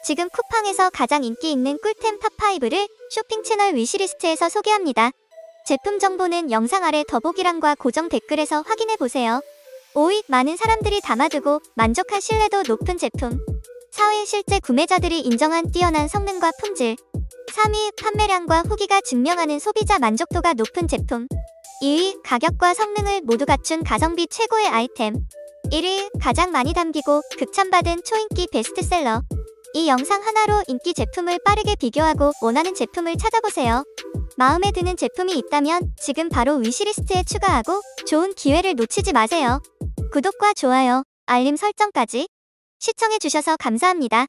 지금 쿠팡에서 가장 인기 있는 꿀템 탑5를 쇼핑 채널 위시리스트에서 소개합니다. 제품 정보는 영상 아래 더보기란과 고정 댓글에서 확인해보세요. 5위, 많은 사람들이 담아두고 만족한 신뢰도 높은 제품. 4위, 실제 구매자들이 인정한 뛰어난 성능과 품질. 3위, 판매량과 후기가 증명하는 소비자 만족도가 높은 제품. 2위, 가격과 성능을 모두 갖춘 가성비 최고의 아이템. 1위, 가장 많이 담기고 극찬받은 초인기 베스트셀러. 이 영상 하나로 인기 제품을 빠르게 비교하고 원하는 제품을 찾아보세요. 마음에 드는 제품이 있다면 지금 바로 위시리스트에 추가하고 좋은 기회를 놓치지 마세요. 구독과 좋아요, 알림 설정까지 시청해주셔서 감사합니다.